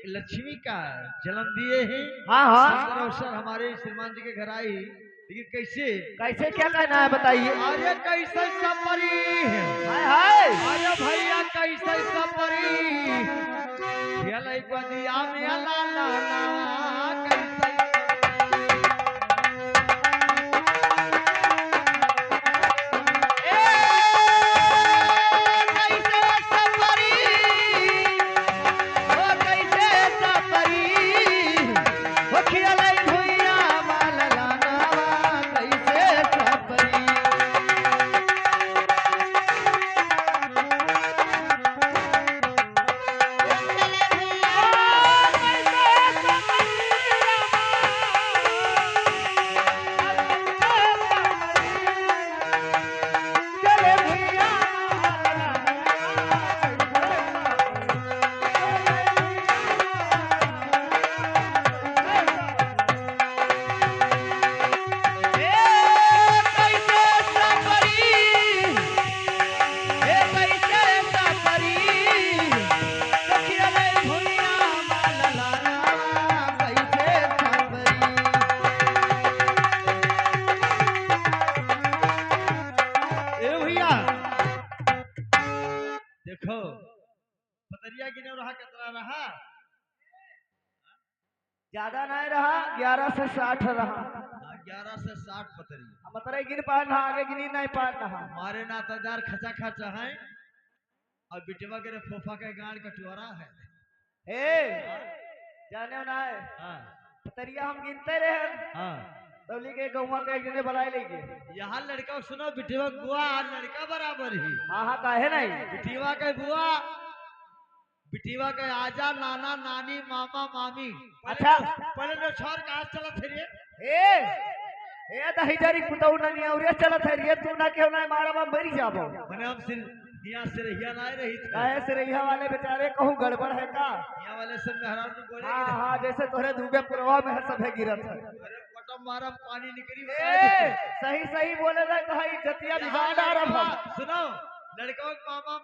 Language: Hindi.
लक्ष्मी का जन्म दिए हैं। हाँ हाँ। सुंदर अवसर हमारे श्रीमान जी के घर आई, लेकिन कैसे कैसे क्या कहना है बताइए। अरे कैसे सपरी हाय हाय। अरे भैया कैसे सपरी खेलै बदिया में ला ला ला कैसे देखो पतरिया गिने रहा कितना रहा, ज्यादा नहीं रहा, 11 से 60 रहा। 11 से 60 पतरिया। मतलब गिन पार ना, आगे गिनी नहीं पार ना। हमारे नातेदार खचा खचा है और बिटवा के फोफा के गांड कटोरा है। जाने ना है। हाँ पतरिया हम गिनते रहे। हाँ तबली के गौवा के गिने बुलाए लेंगे। यहाँ लड़का सुनो बिटिवा बुआ और लड़का बराबर ही। हाँ हाँ काहे नहीं। बिटिवा के बुआ बिटिवा के आजा नाना नानी मामा मामी। अच्छा पहले तो छोर कहाँ चला थे रे? ए दही जरी कुतौ नहीं और चलत है रे, तू ना क्यों ना मारा में मरी जाबो। मने हम सिर यहाँ से रहिया ना रही थे। काहे से रहिया वाले बेचारे कहूं गड़बड़ है का? यहाँ वाले सब मेहरान को बोले हाँ हाँ जैसे तोरे दूबे पुरवा में है सभे गिरत है। अरे पटम मारा पानी निकली। सही सही बोले ना, कहा जतिया बिगाड़ रहा। सुनो लड़का मामा